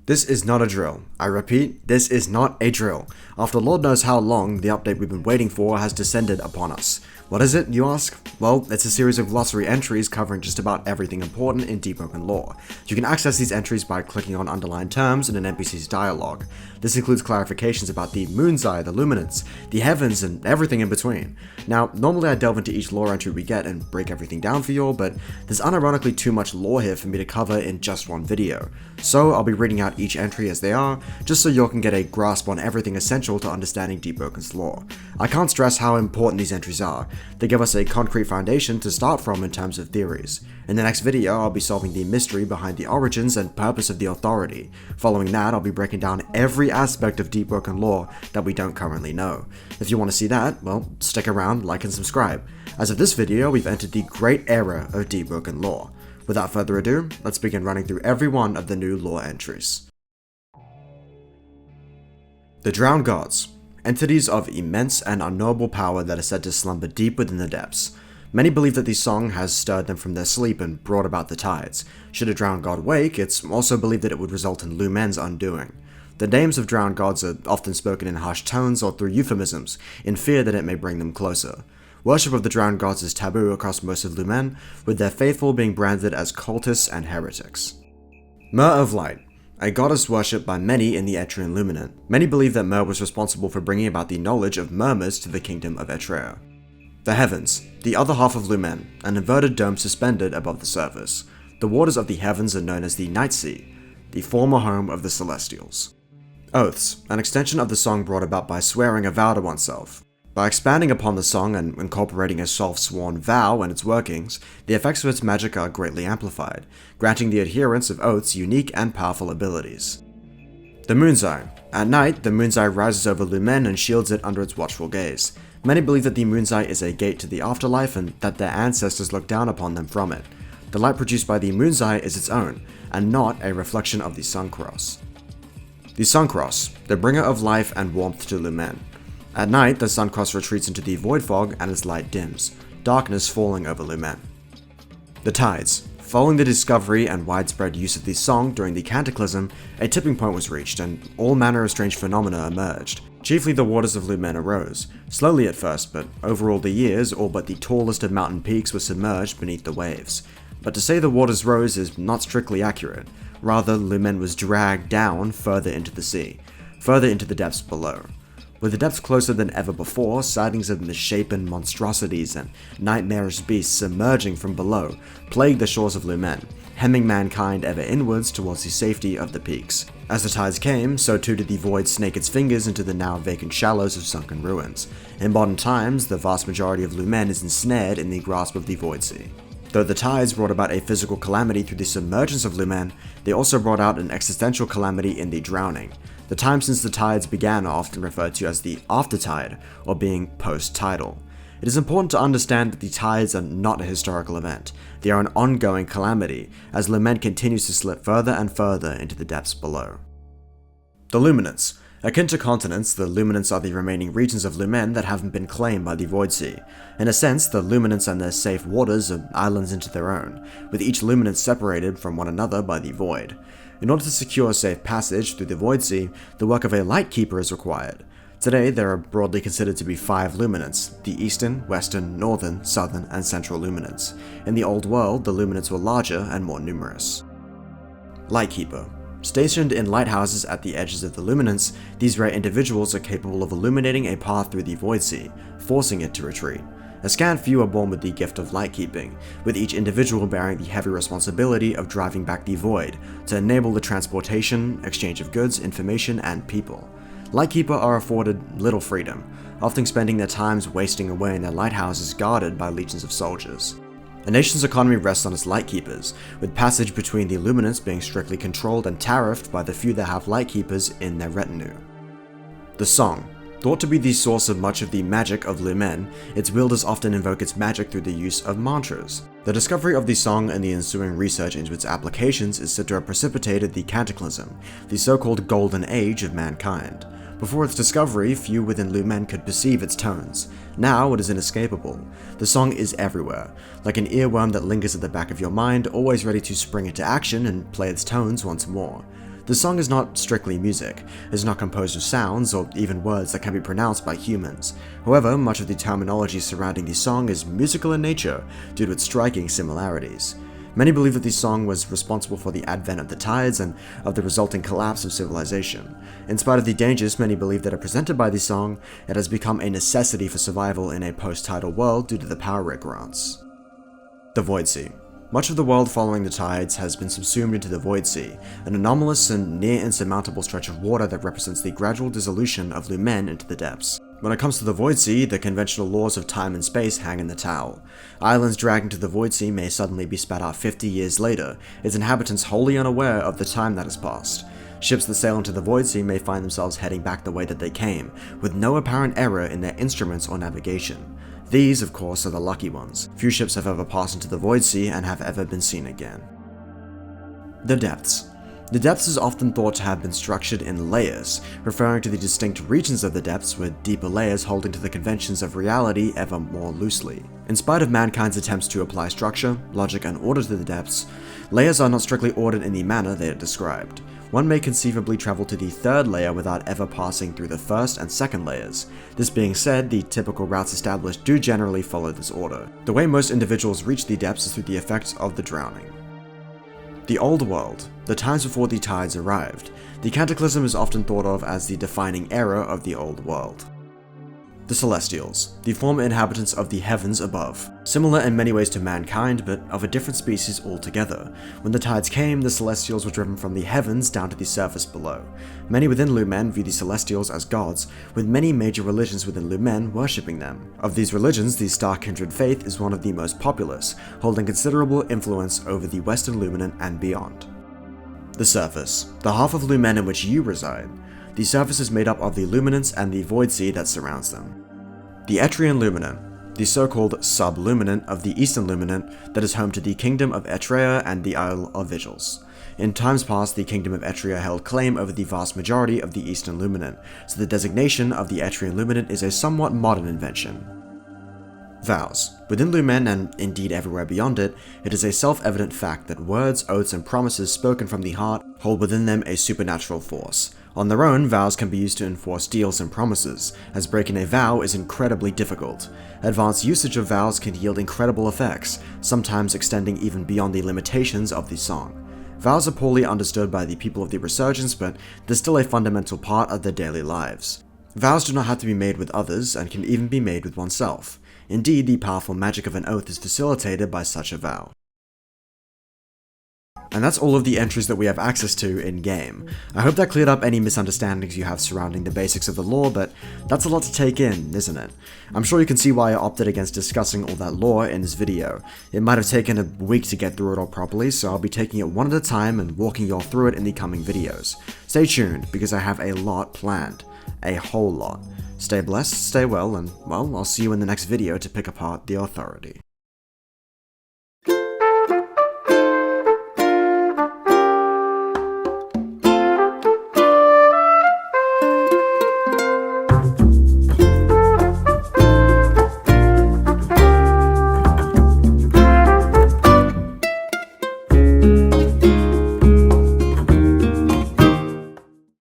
This is not a drill. I repeat, this is not a drill. After Lord knows how long, the update we've been waiting for has descended upon us. What is it, you ask? Well, it's a series of glossary entries covering just about everything important in Deepwoken lore. You can access these entries by clicking on underlined terms in an NPC's dialogue. This includes clarifications about the moon's eye, the luminants, the heavens, and everything in between. Now, normally I delve into each lore entry we get and break everything down for you all, but there's unironically too much lore here for me to cover in just one video. So I'll be reading out each entry as they are, just so you all can get a grasp on everything essential to understanding Deepwoken's lore. I can't stress how important these entries are. They give us a concrete foundation to start from in terms of theories. In the next video, I'll be solving the mystery behind the origins and purpose of the Authority. Following that, I'll be breaking down every aspect of Deepwoken lore that we don't currently know. If you want to see that, well, stick around, like and subscribe. As of this video, we've entered the great era of Deepwoken lore. Without further ado, let's begin running through every one of the new lore entries. The Drowned Gods. Entities of immense and unknowable power that are said to slumber deep within the depths. Many believe that the song has stirred them from their sleep and brought about the tides. Should a drowned god wake, it's also believed that it would result in Lumen's undoing. The names of drowned gods are often spoken in harsh tones or through euphemisms, in fear that it may bring them closer. Worship of the drowned gods is taboo across most of Lumen, with their faithful being branded as cultists and heretics. Mer of Light. A goddess worshipped by many in the Etrian Luminant. Many believe that Mer was responsible for bringing about the knowledge of murmurs to the kingdom of Etrea. The Heavens, the other half of Lumen, an inverted dome suspended above the surface. The waters of the heavens are known as the Night Sea, the former home of the Celestials. Oaths, an extension of the song brought about by swearing a vow to oneself. By expanding upon the song and incorporating a self-sworn vow and its workings, the effects of its magic are greatly amplified, granting the adherents of oaths unique and powerful abilities. The Moon's Eye. At night, the Moon's Eye rises over Lumen and shields it under its watchful gaze. Many believe that the Moon's Eye is a gate to the afterlife and that their ancestors look down upon them from it. The light produced by the Moon's Eye is its own, and not a reflection of the Sun Cross. The Sun Cross, the bringer of life and warmth to Lumen. At night, the Sun Cross retreats into the void fog and its light dims, darkness falling over Lumen. The Tides. Following the discovery and widespread use of the song during the Cataclysm, a tipping point was reached and all manner of strange phenomena emerged. Chiefly the waters of Lumen arose, slowly at first, but over all the years, all but the tallest of mountain peaks were submerged beneath the waves. But to say the waters rose is not strictly accurate. Rather, Lumen was dragged down further into the sea, further into the depths below. With the depths closer than ever before, sightings of misshapen monstrosities and nightmarish beasts emerging from below plagued the shores of Lumen, hemming mankind ever inwards towards the safety of the peaks. As the tides came, so too did the void snake its fingers into the now vacant shallows of sunken ruins. In modern times, the vast majority of Lumen is ensnared in the grasp of the Void Sea. Though the tides brought about a physical calamity through the submergence of Lumen, they also brought out an existential calamity in the drowning. The time since the tides began are often referred to as the aftertide, or being post-tidal. It is important to understand that the tides are not a historical event. They are an ongoing calamity, as Lumen continues to slip further and further into the depths below. The Luminants. Akin to continents, the Luminants are the remaining regions of Lumen that haven't been claimed by the Void Sea. In a sense, the Luminants and their safe waters are islands into their own, with each Luminant separated from one another by the Void. In order to secure safe passage through the Void Sea, the work of a lightkeeper is required. Today, there are broadly considered to be 5 Luminants: the Eastern, Western, Northern, Southern, and Central Luminants. In the Old World, the Luminants were larger and more numerous. Lightkeeper. Stationed in lighthouses at the edges of the Luminants, these rare individuals are capable of illuminating a path through the Void Sea, forcing it to retreat. A scant few are born with the gift of lightkeeping, with each individual bearing the heavy responsibility of driving back the void to enable the transportation, exchange of goods, information, and people. Lightkeeper are afforded little freedom, often spending their times wasting away in their lighthouses guarded by legions of soldiers. A nation's economy rests on its lightkeepers, with passage between the Luminants being strictly controlled and tariffed by the few that have lightkeepers in their retinue. The Song. Thought to be the source of much of the magic of Lumen, its wielders often invoke its magic through the use of mantras. The discovery of the song and the ensuing research into its applications is said to have precipitated the Cataclysm, the so-called Golden Age of mankind. Before its discovery, few within Lumen could perceive its tones. Now it is inescapable. The song is everywhere, like an earworm that lingers at the back of your mind, always ready to spring into action and play its tones once more. The song is not strictly music, it is not composed of sounds or even words that can be pronounced by humans. However, much of the terminology surrounding the song is musical in nature due to its striking similarities. Many believe that the song was responsible for the advent of the tides and of the resulting collapse of civilization. In spite of the dangers many believe that are presented by the song, it has become a necessity for survival in a post-tidal world due to the power it grants. The Void Sea. Much of the world following the tides has been subsumed into the Void Sea, an anomalous and near-insurmountable stretch of water that represents the gradual dissolution of Lumen into the depths. When it comes to the Void Sea, the conventional laws of time and space hang in the towel. Islands dragged into the Void Sea may suddenly be spat out 50 years later, its inhabitants wholly unaware of the time that has passed. Ships that sail into the Void Sea may find themselves heading back the way that they came, with no apparent error in their instruments or navigation. These, of course, are the lucky ones. Few ships have ever passed into the Void Sea and have ever been seen again. The Depths. The depths is often thought to have been structured in layers, referring to the distinct regions of the depths with deeper layers holding to the conventions of reality ever more loosely. In spite of mankind's attempts to apply structure, logic, and order to the depths, layers are not strictly ordered in the manner they are described. One may conceivably travel to the third layer without ever passing through the first and second layers. This being said, the typical routes established do generally follow this order. The way most individuals reach the depths is through the effects of the drowning. The Old World, the times before the tides arrived. The Cataclysm is often thought of as the defining era of the Old World. The Celestials, the former inhabitants of the heavens above. Similar in many ways to mankind, but of a different species altogether. When the tides came, the Celestials were driven from the heavens down to the surface below. Many within Lumen view the Celestials as gods, with many major religions within Lumen worshipping them. Of these religions, the Star Kindred faith is one of the most populous, holding considerable influence over the Western Luminant and beyond. The Surface, the half of Lumen in which you reside. The surface is made up of the Luminants and the Void Sea that surrounds them. The Etrian Luminant, the so-called sub-Luminant of the Eastern Luminant that is home to the Kingdom of Etrea and the Isle of Vigils. In times past, the Kingdom of Etrea held claim over the vast majority of the Eastern Luminant, so the designation of the Etrian Luminant is a somewhat modern invention. Vows. Within Lumen, and indeed everywhere beyond it, it is a self-evident fact that words, oaths, and promises spoken from the heart hold within them a supernatural force. On their own, vows can be used to enforce deals and promises, as breaking a vow is incredibly difficult. Advanced usage of vows can yield incredible effects, sometimes extending even beyond the limitations of the song. Vows are poorly understood by the people of the Resurgence, but they're still a fundamental part of their daily lives. Vows do not have to be made with others, and can even be made with oneself. Indeed, the powerful magic of an oath is facilitated by such a vow. And that's all of the entries that we have access to in-game. I hope that cleared up any misunderstandings you have surrounding the basics of the lore, but that's a lot to take in, isn't it? I'm sure you can see why I opted against discussing all that lore in this video. It might have taken a week to get through it all properly, so I'll be taking it one at a time and walking you all through it in the coming videos. Stay tuned, because I have a lot planned. A whole lot. Stay blessed, stay well, and, well, I'll see you in the next video to pick apart the Authority.